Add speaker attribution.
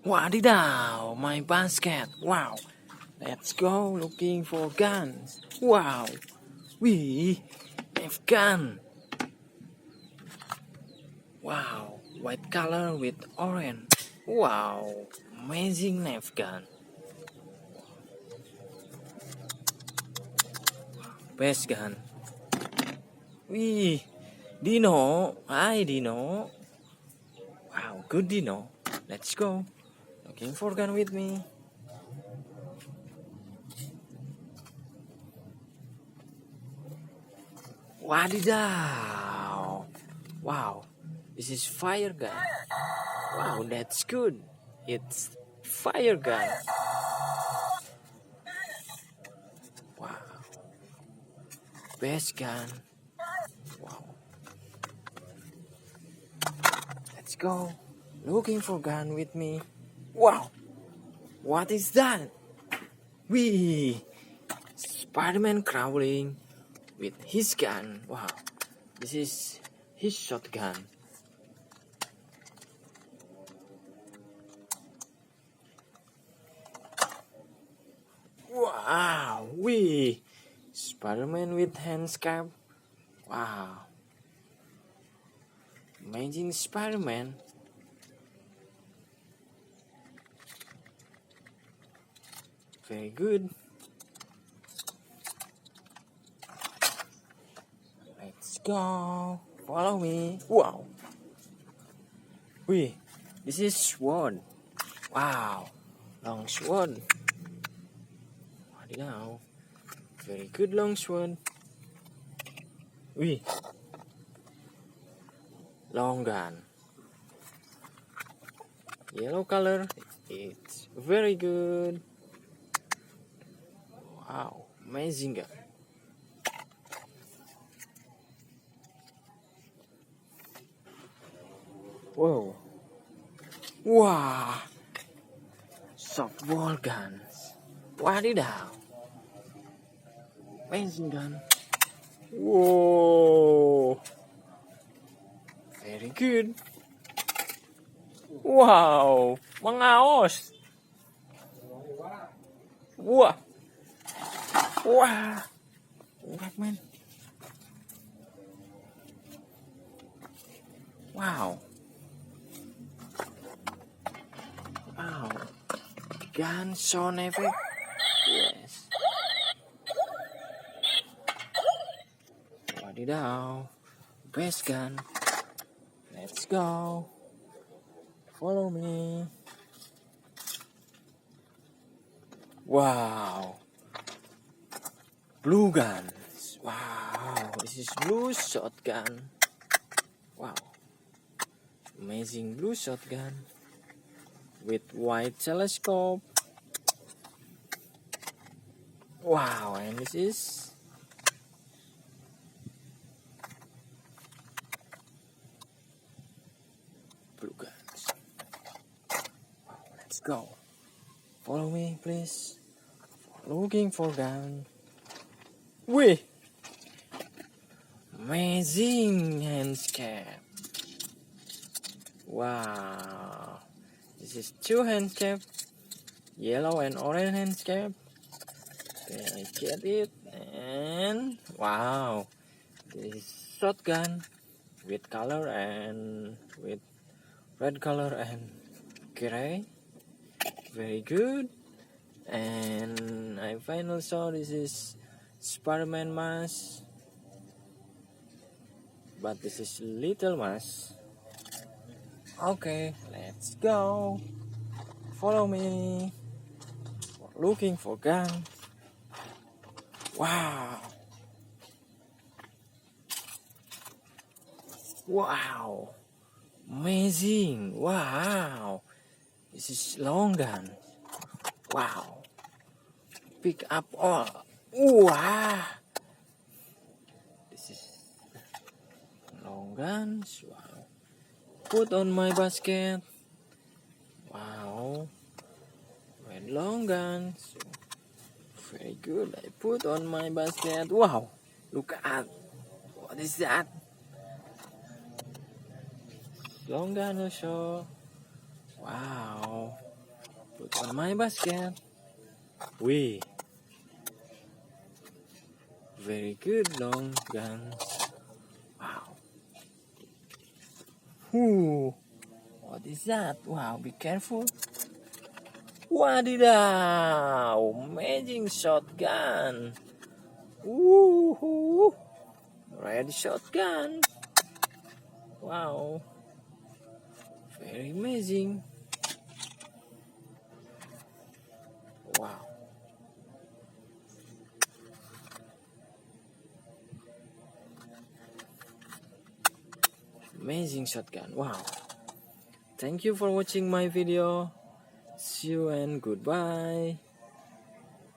Speaker 1: Wadidaw, my basket. Wow. Let's go looking for guns. Wow. We have gun. Wow. White color with orange. Wow. Amazing knife gun. Best gun. Wee. Dino. Hi, Dino. Wow, good Dino. Let's go. Looking for gun with me. Wadidaw. Wow. This is fire gun. Wow, that's good. It's fire gun. Wow. Best gun. Wow. Let's go. Looking for gun with me. Wow. What is that? Wee. Spider-Man crawling with his gun. Wow. This is his shotgun. Wow. Wee. Spider-Man with handsticks. Wow. Amazing Spider-Man. Very good. Let's go. Follow me. Wow. Wee. This is sword. Wow. Long sword. Wadidaw. Very good long sword. Wee. Long gun. Yellow color. It's very good. Wow. Amazing gun. Whoa. Wow. Softball guns. Wadidaw. Amazing gun. Whoa. Very good. Wow. Mangaos. Wah. Wah. What, man? Wow. Wow. Gun sound effect. Yes. Wadidaw. Best gun. Let's go. Follow me. Wow. Blue guns. Wow. This is blue shotgun. Wow. Amazing blue shotgun. With white telescope. Wow. And this is blue guns. Wow. Let's go. Follow me, please. Looking for gun. Wee! Amazing handscap. Wow. This is two handscap. Yellow and orange handscap. Okay, get it. And wow. This is shotgun with color and with red color and gray. Very good. And I finally saw this is Spider-Man mask, but this is little mask. Okay, let's go. Follow me. Looking for gun. Wow. Wow. Amazing. Wow. This is long gun. Wow. Pick up all. Wow. This is long guns. Wow. Put on my basket. Wow. Red long guns. Very good. I put on my basket. Wow. Look at. What is that? Long gun also. Wow. Put on my basket. Wee. Very good long guns. Wow. Ooh. What is that? Wow, be careful. Wadidaw! Amazing shotgun. Woohoo! Red shotgun. Wow. Very amazing. Wow. Amazing shotgun. Wow. Thank you for watching my video. See you and goodbye.